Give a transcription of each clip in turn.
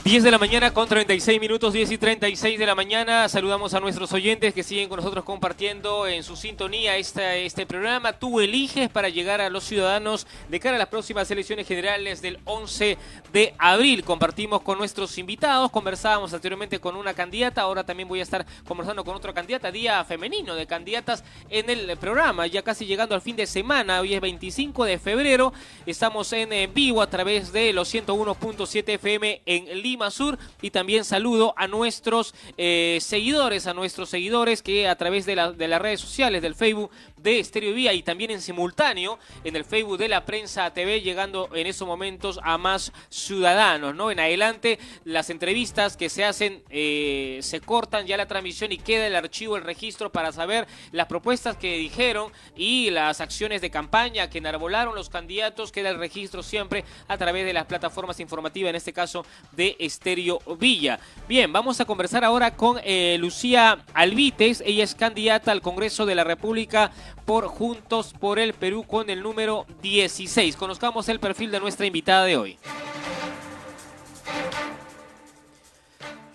10 de la mañana con 36 minutos, 10 y 36 de la mañana. Saludamos a nuestros oyentes que siguen con nosotros compartiendo en su sintonía este programa. Tú eliges para llegar a los ciudadanos de cara a las próximas elecciones generales del 11 de abril. Compartimos con nuestros invitados, conversábamos anteriormente con una candidata, ahora también voy a estar conversando con otra candidata, día femenino de candidatas en el programa, ya casi llegando al fin de semana. Hoy es 25 de febrero, estamos en vivo a través de los 101.7 FM en Lima Sur, y también saludo a nuestros seguidores, que a través de las redes sociales, del Facebook de Estéreo Vía y también en simultáneo en el Facebook de La Prensa TV, llegando en esos momentos a más ciudadanos, ¿no? En adelante las entrevistas que se hacen se cortan ya la transmisión y queda el archivo, el registro para saber las propuestas que dijeron y las acciones de campaña que enarbolaron los candidatos. Queda el registro siempre a través de las plataformas informativas, en este caso de Estéreo Villa. Bien, vamos a conversar ahora con Lucía Alvites. Ella es candidata al Congreso de la República por Juntos por el Perú con el número 16. Conozcamos el perfil de nuestra invitada de hoy.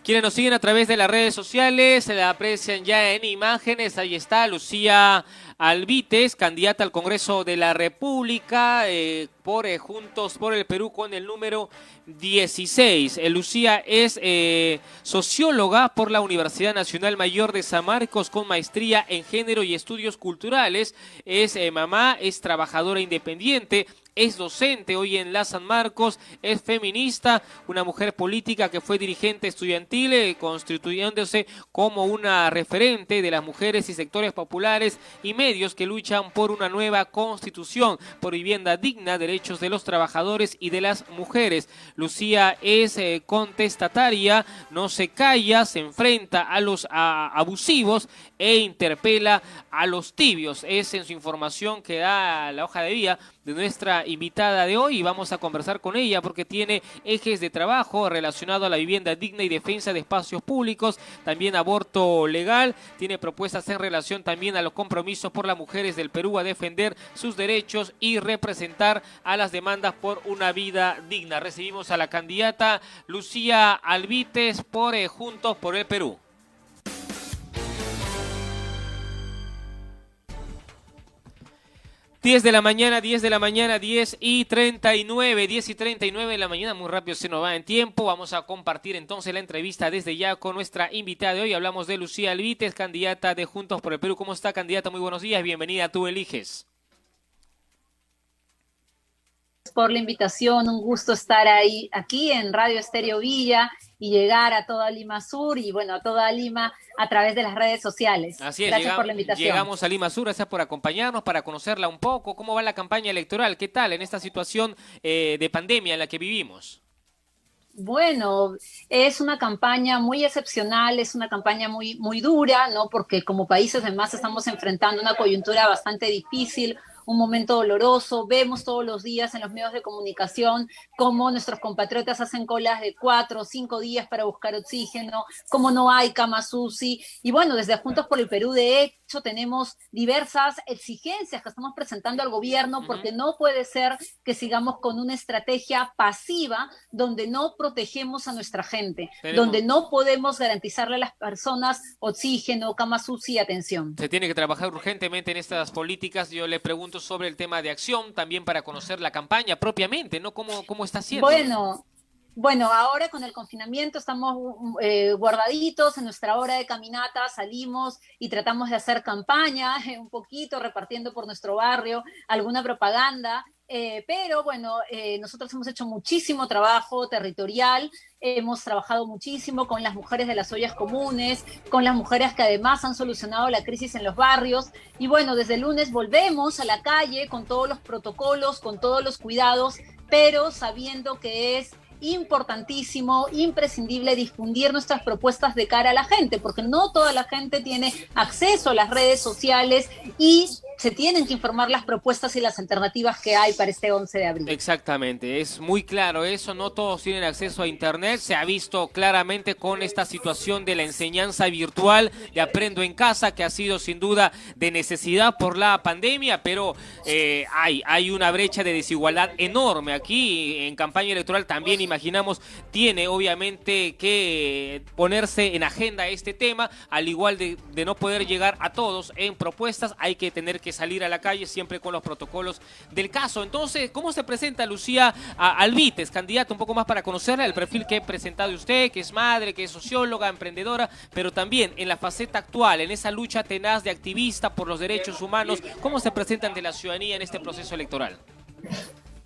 Quienes nos siguen a través de las redes sociales, se la aprecian ya en imágenes. Ahí está Lucía Alvites, candidata al Congreso de la República por Juntos por el Perú con el número 16. Lucía es socióloga por la Universidad Nacional Mayor de San Marcos con maestría en género y estudios culturales. Es mamá, es trabajadora independiente, es docente hoy en la San Marcos, es feminista, una mujer política que fue dirigente estudiantil, constituyéndose como una referente de las mujeres y sectores populares y medios que luchan por una nueva constitución, por vivienda digna, derechos de los trabajadores y de las mujeres. Lucía es contestataria, no se calla, se enfrenta a los abusivos e interpela a los tibios. Es en su información que da la hoja de vida de nuestra invitada de hoy, y vamos a conversar con ella porque tiene ejes de trabajo relacionado a la vivienda digna y defensa de espacios públicos, también aborto legal, tiene propuestas en relación también a los compromisos por las mujeres del Perú a defender sus derechos y representar a las demandas por una vida digna. Recibimos a la candidata Lucía Alvites por Juntos por el Perú. Diez de la mañana, 10 y 39 de la mañana, muy rápido se nos va en tiempo. Vamos a compartir entonces la entrevista desde ya con nuestra invitada de hoy. Hablamos de Lucía Alvites, candidata de Juntos por el Perú. ¿Cómo está, candidata? Muy buenos días, bienvenida a Tú Eliges. Por la invitación, un gusto estar aquí en Radio Estéreo Villa y llegar a toda Lima Sur y bueno, a toda Lima a través de las redes sociales. Así es, gracias por la invitación. Llegamos a Lima Sur, gracias por acompañarnos, para conocerla un poco. ¿Cómo va la campaña electoral? ¿Qué tal en esta situación de pandemia en la que vivimos? Bueno, es una campaña muy excepcional, es una campaña muy, muy dura, ¿no? Porque como países además estamos enfrentando una coyuntura bastante difícil, un momento doloroso. Vemos todos los días en los medios de comunicación cómo nuestros compatriotas hacen colas de 4 o 5 días para buscar oxígeno, cómo no hay camas UCI. Y bueno, desde Juntos por el Perú, de hecho, tenemos diversas exigencias que estamos presentando al gobierno, porque no puede ser que sigamos con una estrategia pasiva donde no protegemos a nuestra gente, donde no podemos garantizarle a las personas oxígeno, camas UCI y atención. Se tiene que trabajar urgentemente en estas políticas. Yo le pregunto sobre el tema de acción, también para conocer la campaña propiamente, ¿no? ¿Cómo está haciendo? Bueno, ahora con el confinamiento estamos guardaditos en nuestra hora de caminata, salimos y tratamos de hacer campaña un poquito, repartiendo por nuestro barrio alguna propaganda. Pero bueno, nosotros hemos hecho muchísimo trabajo territorial, hemos trabajado muchísimo con las mujeres de las ollas comunes, con las mujeres que además han solucionado la crisis en los barrios, y bueno, desde el lunes volvemos a la calle con todos los protocolos, con todos los cuidados, pero sabiendo que es importantísimo, imprescindible difundir nuestras propuestas de cara a la gente, porque no toda la gente tiene acceso a las redes sociales y se tienen que informar las propuestas y las alternativas que hay para este 11 de abril. Exactamente, es muy claro eso, no todos tienen acceso a internet, se ha visto claramente con esta situación de la enseñanza virtual, de aprendo en casa, que ha sido sin duda de necesidad por la pandemia, pero hay una brecha de desigualdad enorme aquí. En campaña electoral también imaginamos tiene obviamente que ponerse en agenda este tema, al igual de no poder llegar a todos en propuestas, hay que tener que salir a la calle siempre con los protocolos del caso. Entonces, ¿cómo se presenta Lucía Albites, candidata, un poco más para conocerla, el perfil que he presentado usted, que es madre, que es socióloga, emprendedora, pero también en la faceta actual, en esa lucha tenaz de activista por los derechos humanos? ¿Cómo se presenta ante la ciudadanía en este proceso electoral?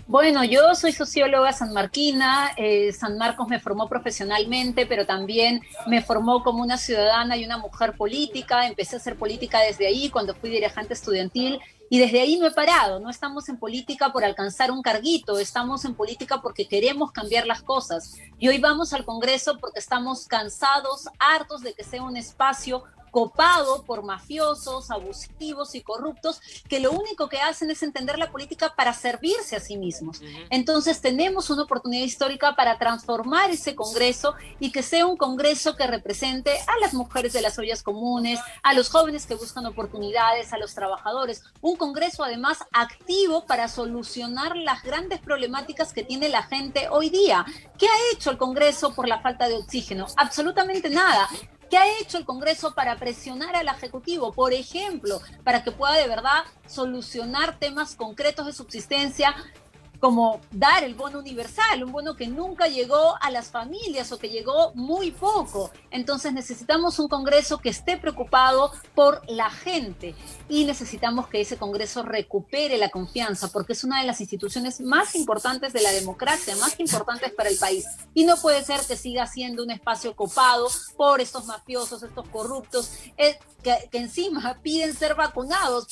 Bueno, yo soy socióloga sanmarquina, San Marcos me formó profesionalmente, pero también me formó como una ciudadana y una mujer política. Empecé a hacer política desde ahí, cuando fui dirigente estudiantil, y desde ahí no he parado. No estamos en política por alcanzar un carguito, estamos en política porque queremos cambiar las cosas. Y hoy vamos al Congreso porque estamos cansados, hartos de que sea un espacio copado por mafiosos, abusivos y corruptos, que lo único que hacen es entender la política para servirse a sí mismos. Entonces tenemos una oportunidad histórica para transformar ese Congreso y que sea un Congreso que represente a las mujeres de las ollas comunes, a los jóvenes que buscan oportunidades, a los trabajadores. Un Congreso además activo para solucionar las grandes problemáticas que tiene la gente hoy día. ¿Qué ha hecho el Congreso por la falta de oxígeno? Absolutamente nada. ¿Qué ha hecho el Congreso para presionar al Ejecutivo? Por ejemplo, para que pueda de verdad solucionar temas concretos de subsistencia, como dar el bono universal, un bono que nunca llegó a las familias o que llegó muy poco. Entonces necesitamos un Congreso que esté preocupado por la gente y necesitamos que ese Congreso recupere la confianza, porque es una de las instituciones más importantes de la democracia, más importantes para el país. Y no puede ser que siga siendo un espacio copado por estos mafiosos, estos corruptos, que encima piden ser vacunados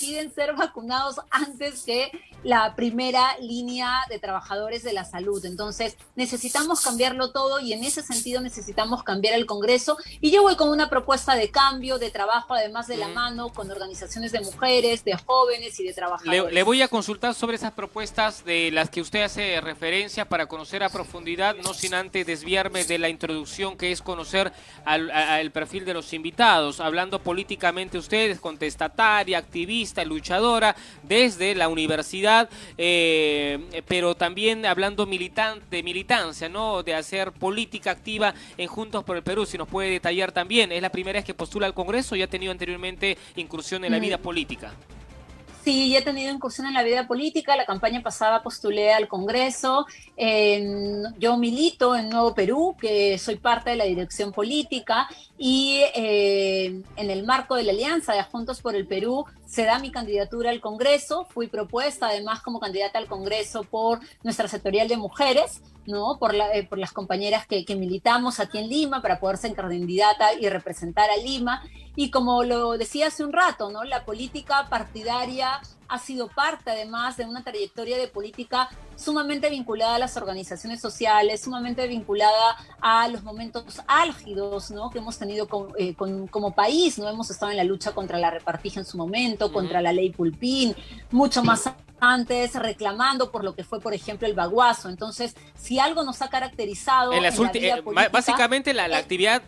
antes que la primera línea de trabajadores de la salud. Entonces necesitamos cambiarlo todo y en ese sentido necesitamos cambiar el Congreso, y yo voy con una propuesta de cambio, de trabajo, además de la mano con organizaciones de mujeres, de jóvenes y de trabajadores. Le voy a consultar sobre esas propuestas de las que usted hace referencia para conocer a profundidad, no sin antes desviarme de la introducción, que es conocer el perfil de los invitados. Hablando políticamente, ustedes contestataria, activista, luchadora desde la universidad, pero también hablando de militancia, ¿no? De hacer política activa en Juntos por el Perú. Si nos puede detallar también, ¿es la primera vez que postula al Congreso o ya ha tenido anteriormente incursión en la vida política? Sí, ya he tenido incursión en la vida política. La campaña pasada postulé al Congreso. Yo milito en Nuevo Perú, que soy parte de la dirección política, y en el marco de la Alianza de Juntos por el Perú se da mi candidatura al Congreso. Fui propuesta además como candidata al Congreso por nuestra sectorial de mujeres, ¿no? Por las compañeras que militamos aquí en Lima para poder ser candidata y representar a Lima. Y como lo decía hace un rato, ¿no? La política partidaria ha sido parte además de una trayectoria de política sumamente vinculada a las organizaciones sociales, sumamente vinculada a los momentos álgidos, ¿no? Que hemos tenido como país, ¿no? Hemos estado en la lucha contra la repartija en su momento, contra la ley Pulpín, mucho más antes, reclamando por lo que fue, por ejemplo, el baguazo. Entonces, si algo nos ha caracterizado en la vida política, básicamente la actividad,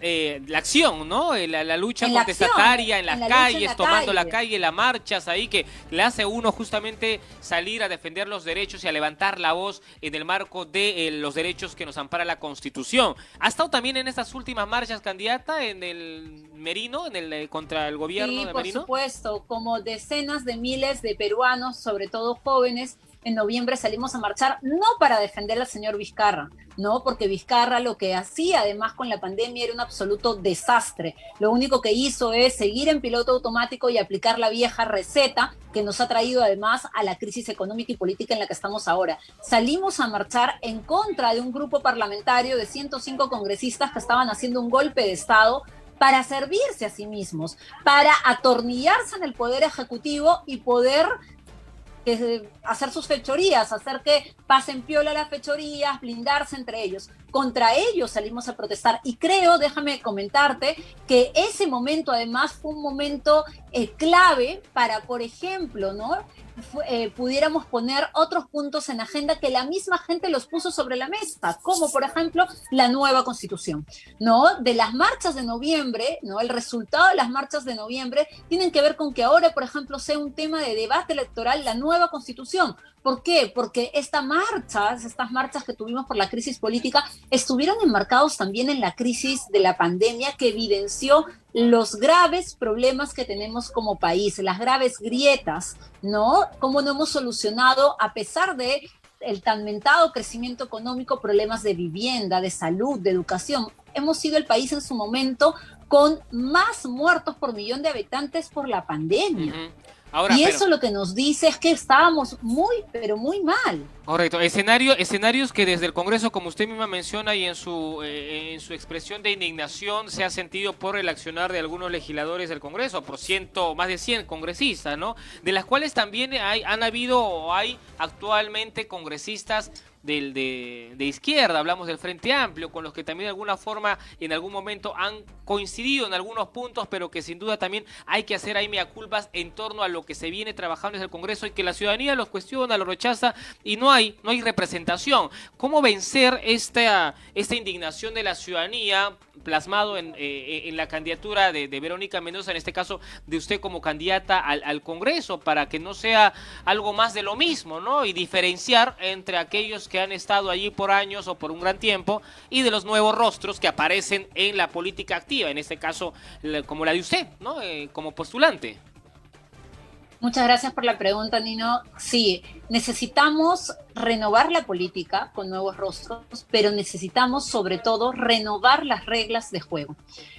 la acción, ¿no? La lucha contestataria en las calles, tomando la calle, las marchas ahí, que le hace a uno justamente salir a defender los derechos y a levantar la voz en el marco de los derechos que nos ampara la Constitución. ¿Ha estado también en estas últimas marchas, candidata, en el Merino, contra el gobierno de Merino? Sí, por supuesto, como decenas de miles de peruanos, sobre todo jóvenes. En noviembre salimos a marchar, no para defender al señor Vizcarra, no, porque Vizcarra lo que hacía además con la pandemia era un absoluto desastre. Lo único que hizo es seguir en piloto automático y aplicar la vieja receta que nos ha traído además a la crisis económica y política en la que estamos ahora. Salimos a marchar en contra de un grupo parlamentario de 105 congresistas que estaban haciendo un golpe de Estado para servirse a sí mismos, para atornillarse en el poder ejecutivo y poder hacer sus fechorías, hacer que pasen piola las fechorías, blindarse entre ellos. contra ellos salimos a protestar. Y creo, déjame comentarte, que ese momento además fue un momento clave para, por ejemplo, ¿no? Pudiéramos poner otros puntos en agenda que la misma gente los puso sobre la mesa, como por ejemplo la nueva constitución, ¿no? De las marchas de noviembre, ¿no? El resultado de las marchas de noviembre tienen que ver con que ahora, por ejemplo, sea un tema de debate electoral la nueva constitución. ¿Por qué? Porque estas marchas que tuvimos por la crisis política estuvieron enmarcados también en la crisis de la pandemia que evidenció los graves problemas que tenemos como país, las graves grietas, ¿no? Cómo no hemos solucionado, a pesar de el tan mentado crecimiento económico, problemas de vivienda, de salud, de educación. Hemos sido el país en su momento con más muertos por millón de habitantes por la pandemia. Ahora, y eso lo que nos dice es que estábamos muy, pero muy mal. Correcto. Escenarios que desde el Congreso, como usted misma menciona, y en su expresión de indignación se ha sentido por el accionar de algunos legisladores del Congreso, por más de 100 congresistas, ¿no? De las cuales también han habido o hay actualmente congresistas de izquierda, hablamos del Frente Amplio, con los que también de alguna forma en algún momento han coincidido en algunos puntos, pero que sin duda también hay que hacer ahí mea culpas en torno a lo que se viene trabajando desde el Congreso y que la ciudadanía los cuestiona, los rechaza y no hay representación. ¿Cómo vencer esta indignación de la ciudadanía plasmado en la candidatura de Verónica Mendoza, en este caso de usted como candidata al Congreso, para que no sea algo más de lo mismo, ¿no? Y diferenciar entre aquellos que han estado allí por años o por un gran tiempo y de los nuevos rostros que aparecen en la política activa, en este caso como la de usted, ¿no? Como postulante. Muchas gracias por la pregunta, Nino. Sí, necesitamos renovar la política con nuevos rostros, pero necesitamos sobre todo renovar las reglas de juego.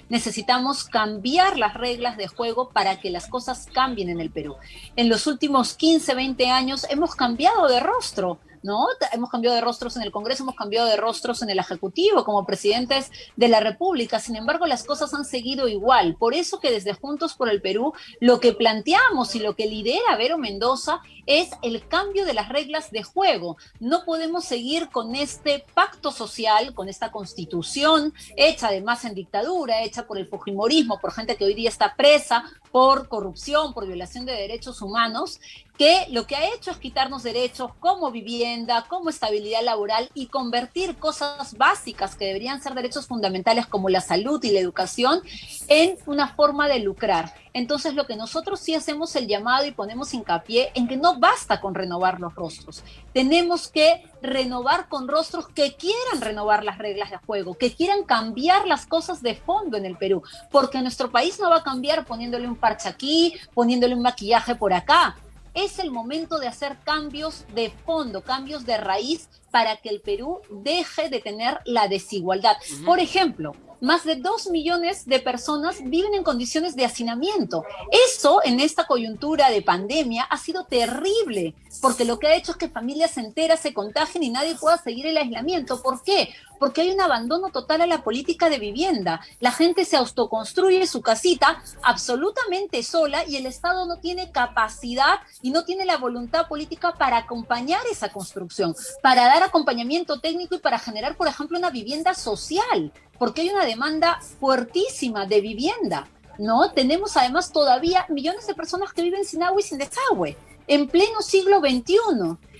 Necesitamos cambiar las reglas de juego para que las cosas cambien en el Perú. En los últimos 15, 20 años hemos cambiado de rostro, ¿no? Hemos cambiado de rostros en el Congreso, hemos cambiado de rostros en el Ejecutivo como presidentes de la República. Sin embargo, las cosas han seguido igual. Por eso que desde Juntos por el Perú lo que planteamos y lo que lidera Vero Mendoza es el cambio de las reglas de juego. No podemos seguir con este pacto social, con esta constitución hecha además en dictadura, hecha por el fujimorismo, por gente que hoy día está presa por corrupción, por violación de derechos humanos, que lo que ha hecho es quitarnos derechos como vivienda, como estabilidad laboral y convertir cosas básicas que deberían ser derechos fundamentales como la salud y la educación en una forma de lucrar. Entonces lo que nosotros sí hacemos el llamado y ponemos hincapié en que no basta con renovar los rostros. Tenemos que renovar con rostros que quieran renovar las reglas de juego, que quieran cambiar las cosas de fondo en el Perú, porque nuestro país no va a cambiar poniéndole un parche aquí, poniéndole un maquillaje por acá. Es el momento de hacer cambios de fondo, cambios de raíz para que el Perú deje de tener la desigualdad. Por ejemplo, más de 2 millones de personas viven en condiciones de hacinamiento. Eso, en esta coyuntura de pandemia, ha sido terrible, porque lo que ha hecho es que familias enteras se contagien y nadie pueda seguir el aislamiento. ¿Por qué? Porque hay un abandono total a la política de vivienda. La gente se autoconstruye su casita absolutamente sola y el Estado no tiene capacidad y no tiene la voluntad política para acompañar esa construcción, para dar acompañamiento técnico y para generar, por ejemplo, una vivienda social, porque hay una demanda fuertísima de vivienda, ¿no? Tenemos además todavía millones de personas que viven sin agua y sin desagüe, en pleno siglo XXI.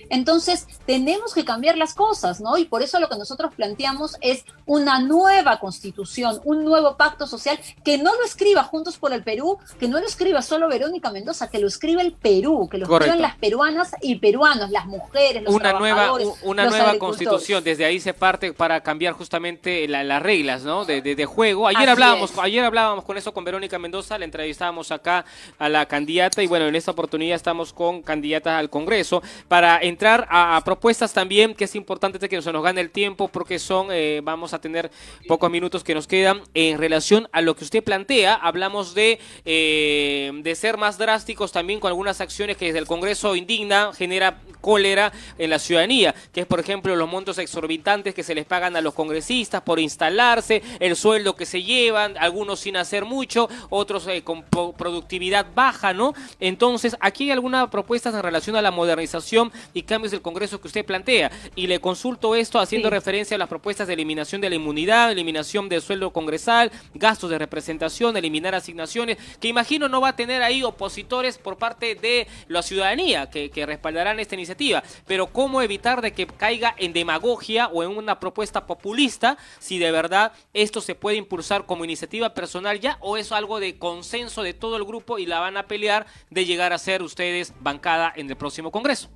Entonces, tenemos que cambiar las cosas, ¿no? Y por eso lo que nosotros planteamos es una nueva constitución, un nuevo pacto social que no lo escriba Juntos por el Perú, que no lo escriba solo Verónica Mendoza, que lo escriba el Perú, que lo escriban las peruanas y peruanos, las mujeres, los trabajadores, una nueva constitución. Desde ahí se parte para cambiar justamente las reglas, ¿no? de juego. Ayer hablábamos con eso con Verónica Mendoza, la entrevistábamos acá a la candidata y bueno, en esta oportunidad estamos con candidatas al Congreso para entrar a propuestas también, que es importante que se nos gane el tiempo porque vamos a tener pocos minutos que nos quedan en relación a lo que usted plantea. Hablamos de ser más drásticos también con algunas acciones que desde el Congreso indigna, genera cólera en la ciudadanía, que es por ejemplo los montos exorbitantes que se les pagan a los congresistas por instalarse, el sueldo que se llevan, algunos sin hacer mucho, otros con productividad baja, ¿no? Entonces, aquí hay algunas propuestas en relación a la modernización y cambios del Congreso que usted plantea. Y le consulto esto haciendo referencia a las propuestas de eliminación de la inmunidad, eliminación del sueldo congresal, gastos de representación, eliminar asignaciones, que imagino no va a tener ahí opositores por parte de la ciudadanía que respaldarán esta iniciativa. Pero ¿cómo evitar de que caiga en demagogia o en una propuesta populista si de verdad esto se puede impulsar como iniciativa personal ya, o es algo de consenso de todo el grupo y la van a pelear de llegar a ser ustedes bancada en el próximo Congreso?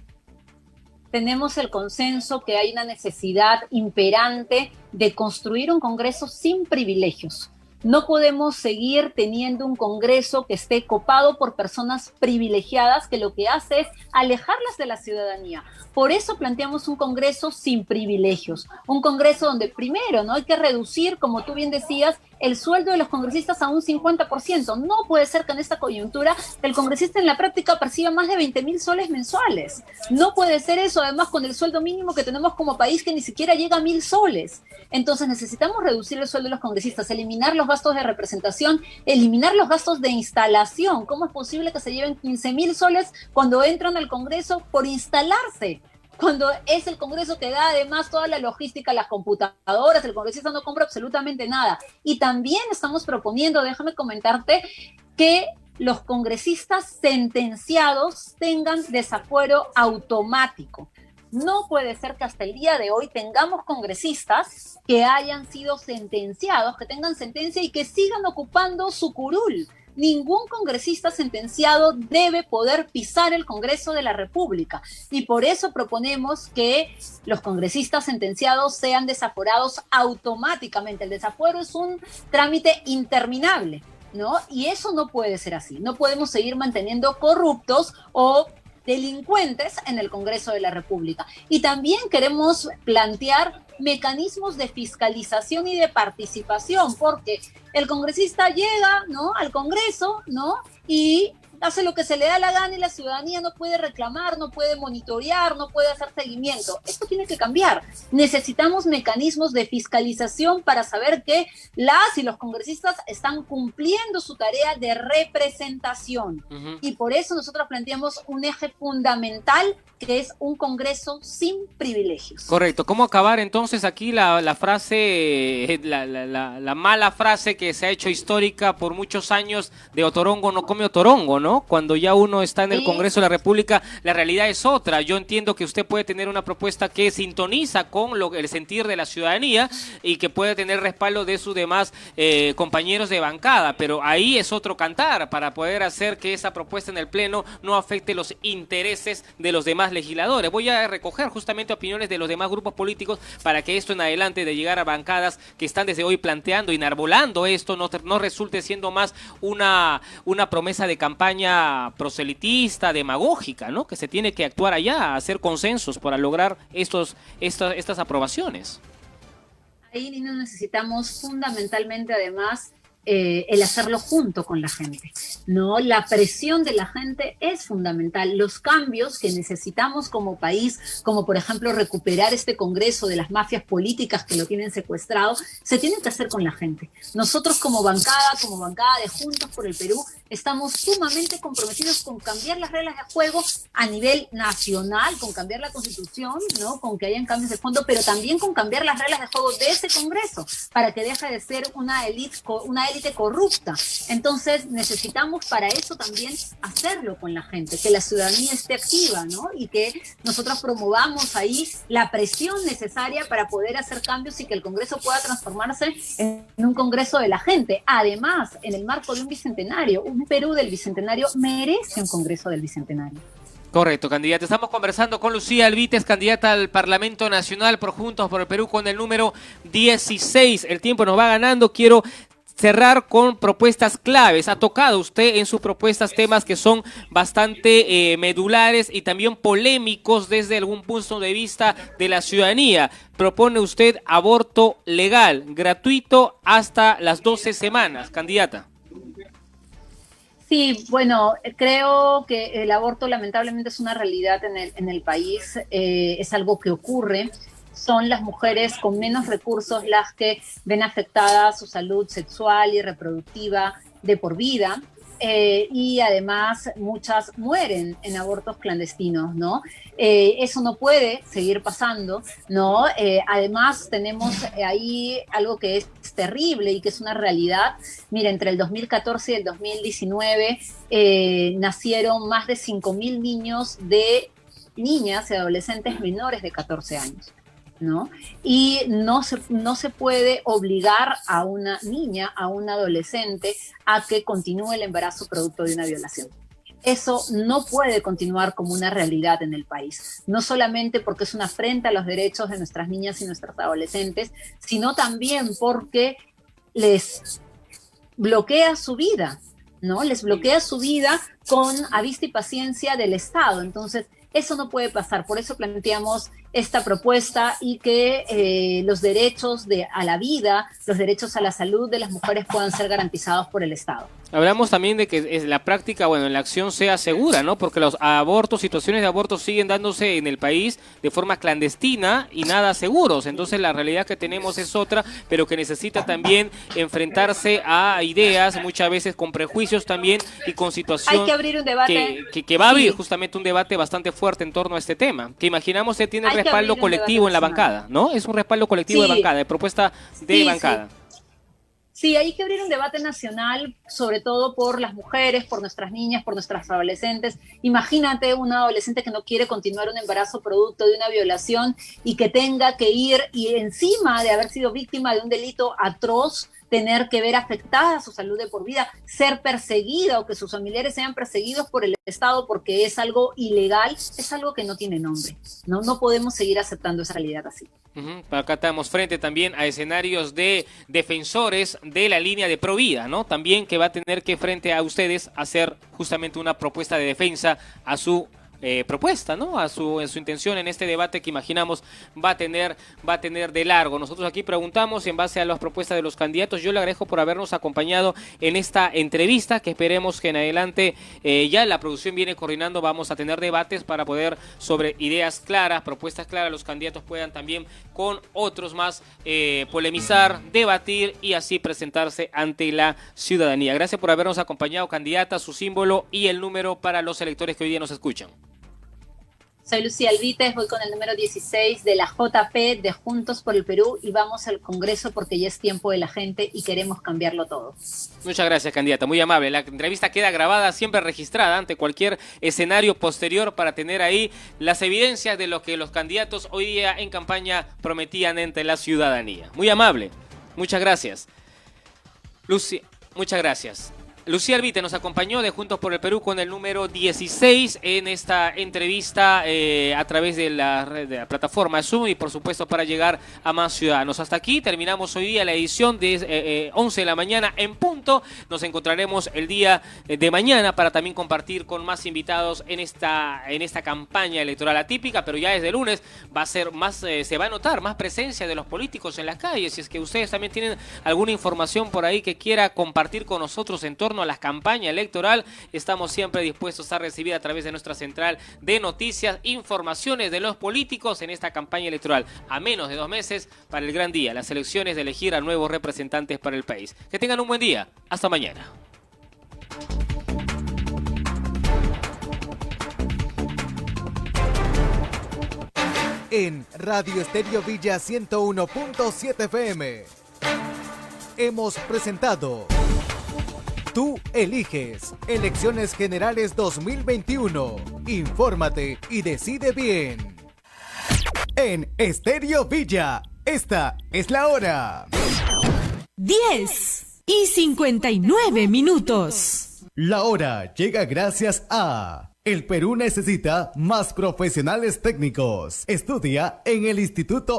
Tenemos el consenso que hay una necesidad imperante de construir un Congreso sin privilegios. No podemos seguir teniendo un Congreso que esté copado por personas privilegiadas que lo que hace es alejarlas de la ciudadanía. Por eso planteamos un Congreso sin privilegios, un Congreso donde primero, ¿no?, hay que reducir, como tú bien decías, el sueldo de los congresistas a un 50%. No puede ser que en esta coyuntura el congresista en la práctica perciba más de 20,000 soles mensuales. No puede ser eso, además con el sueldo mínimo que tenemos como país que ni siquiera llega a 1,000 soles. Entonces necesitamos reducir el sueldo de los congresistas, eliminar los gastos de representación, eliminar los gastos de instalación. ¿Cómo es posible que se lleven 15,000 soles cuando entran al Congreso por instalarse? Cuando es el Congreso que da además toda la logística, las computadoras, el congresista no compra absolutamente nada. Y también estamos proponiendo, déjame comentarte, que los congresistas sentenciados tengan desafuero automático. No puede ser que hasta el día de hoy tengamos congresistas que hayan sido sentenciados, que tengan sentencia y que sigan ocupando su curul. Ningún congresista sentenciado debe poder pisar el Congreso de la República y por eso proponemos que los congresistas sentenciados sean desaforados automáticamente. El desafuero es un trámite interminable, ¿no? Y eso no puede ser así. No podemos seguir manteniendo corruptos o delincuentes en el Congreso de la República. Y también queremos plantear mecanismos de fiscalización y de participación, porque el congresista llega, ¿no?, al Congreso, ¿no?, y hace lo que se le da la gana y la ciudadanía no puede reclamar, no puede monitorear, no puede hacer seguimiento. Esto tiene que cambiar. Necesitamos mecanismos de fiscalización para saber que las y los congresistas están cumpliendo su tarea de representación. Y por eso nosotros planteamos un eje fundamental que es un Congreso sin privilegios. Correcto. ¿Cómo acabar entonces aquí la frase, la mala frase que se ha hecho histórica por muchos años de Otorongo no come Otorongo, ¿no? Cuando ya uno está en el Congreso de la República, la realidad es otra. Yo entiendo que usted puede tener una propuesta que sintoniza con el sentir de la ciudadanía y que puede tener respaldo de sus demás compañeros de bancada, pero ahí es otro cantar para poder hacer que esa propuesta en el Pleno no afecte los intereses de los demás legisladores. Voy a recoger justamente opiniones de los demás grupos políticos para que esto en adelante de llegar a bancadas que están desde hoy planteando y enarbolando esto no resulte siendo más una promesa de campaña proselitista, demagógica, ¿no? Que se tiene que actuar allá, hacer consensos para lograr estas aprobaciones. Ahí no necesitamos fundamentalmente además el hacerlo junto con la gente, ¿no? La presión de la gente es fundamental. Los cambios que necesitamos como país, como por ejemplo recuperar este Congreso de las mafias políticas que lo tienen secuestrado, se tienen que hacer con la gente. Nosotros como bancada de Juntos por el Perú, estamos sumamente comprometidos con cambiar las reglas de juego a nivel nacional, con cambiar la Constitución, ¿no?, con que hayan cambios de fondo, pero también con cambiar las reglas de juego de ese Congreso para que deje de ser una élite corrupta. Entonces necesitamos para eso también hacerlo con la gente, que la ciudadanía esté activa, ¿no?, y que nosotros promovamos ahí la presión necesaria para poder hacer cambios y que el Congreso pueda transformarse en un Congreso de la gente. Además, en el marco de un bicentenario, un Perú del bicentenario merece un Congreso del bicentenario. Correcto, candidata. Estamos conversando con Lucía Alvítez, candidata al Parlamento Nacional por Juntos por el Perú con el número 16. El tiempo nos va ganando. Quiero cerrar con propuestas claves. Ha tocado usted en sus propuestas temas que son bastante medulares y también polémicos desde algún punto de vista de la ciudadanía. Propone usted aborto legal, gratuito hasta las 12 semanas, candidata. Sí, bueno, creo que el aborto lamentablemente es una realidad en el país, es algo que ocurre. Son las mujeres con menos recursos las que ven afectada su salud sexual y reproductiva de por vida. y además muchas mueren en abortos clandestinos, ¿no? Eso no puede seguir pasando, ¿no? Además tenemos ahí algo que es terrible y que es una realidad. Mira, entre el 2014 y el 2019 nacieron más de 5.000 niños de niñas y adolescentes menores de 14 años, ¿no? Y no se puede obligar a una niña, a un adolescente, a que continúe el embarazo producto de una violación. Eso no puede continuar como una realidad en el país, no solamente porque es una afrenta a los derechos de nuestras niñas y nuestros adolescentes, sino también porque les bloquea su vida, ¿no? Les bloquea su vida con a vista y paciencia del Estado. Entonces, eso no puede pasar. Por eso planteamos esta propuesta y que los derechos a la vida, los derechos a la salud de las mujeres puedan ser garantizados por el Estado. Hablamos también de que la práctica, bueno, en la acción sea segura, ¿no? Porque los abortos, situaciones de abortos siguen dándose en el país de forma clandestina y nada seguros. Entonces la realidad que tenemos es otra, pero que necesita también enfrentarse a ideas, muchas veces con prejuicios también y con situaciones. Hay que abrir un debate. Que va a abrir justamente un debate bastante fuerte en torno a este tema. Que imaginamos que tiene respaldo colectivo en la bancada, ¿no? Es un respaldo colectivo de bancada, de propuesta de bancada. Sí, hay que abrir un debate nacional, sobre todo por las mujeres, por nuestras niñas, por nuestras adolescentes. Imagínate una adolescente que no quiere continuar un embarazo producto de una violación y que tenga que ir, y encima de haber sido víctima de un delito atroz, tener que ver afectada su salud de por vida, ser perseguida o que sus familiares sean perseguidos por el Estado porque es algo ilegal, es algo que no tiene nombre. No podemos seguir aceptando esa realidad así. Acá estamos frente también a escenarios de defensores de la línea de Provida, ¿no? También que va a tener que frente a ustedes hacer justamente una propuesta de defensa a su propuesta, ¿no? En su intención en este debate que imaginamos va a tener de largo. Nosotros aquí preguntamos en base a las propuestas de los candidatos. Yo le agradezco por habernos acompañado en esta entrevista, que esperemos que en adelante ya la producción viene coordinando, vamos a tener debates para poder sobre ideas claras, propuestas claras, los candidatos puedan también con otros más polemizar, debatir y así presentarse ante la ciudadanía. Gracias por habernos acompañado, candidata, su símbolo y el número para los electores que hoy día nos escuchan. Soy Lucía Alvites, voy con el número 16 de la JP de Juntos por el Perú y vamos al Congreso porque ya es tiempo de la gente y queremos cambiarlo todo. Muchas gracias, candidata, muy amable. La entrevista queda grabada, siempre registrada ante cualquier escenario posterior para tener ahí las evidencias de lo que los candidatos hoy día en campaña prometían ante la ciudadanía. Muy amable, muchas gracias. Lucía, muchas gracias. Lucía Alvites nos acompañó de Juntos por el Perú con el número 16 en esta entrevista a través de la plataforma Zoom y por supuesto para llegar a más ciudadanos. Hasta aquí terminamos hoy día la edición de 11 de la mañana en punto. Nos encontraremos el día de mañana para también compartir con más invitados en esta campaña electoral atípica, pero ya desde el lunes va a ser más, se va a notar más presencia de los políticos en las calles. Si es que ustedes también tienen alguna información por ahí que quiera compartir con nosotros en torno a la campaña electoral, estamos siempre dispuestos a recibir a través de nuestra central de noticias informaciones de los políticos en esta campaña electoral. A menos de 2 meses para el gran día, las elecciones de elegir a nuevos representantes para el país. Que tengan un buen día. Hasta mañana. En Radio Estéreo Villa 101.7 FM hemos presentado Tú eliges Elecciones Generales 2021. Infórmate y decide bien. En Estéreo Villa, esta es la hora. 10:59. La hora llega gracias a... El Perú necesita más profesionales técnicos. Estudia en el Instituto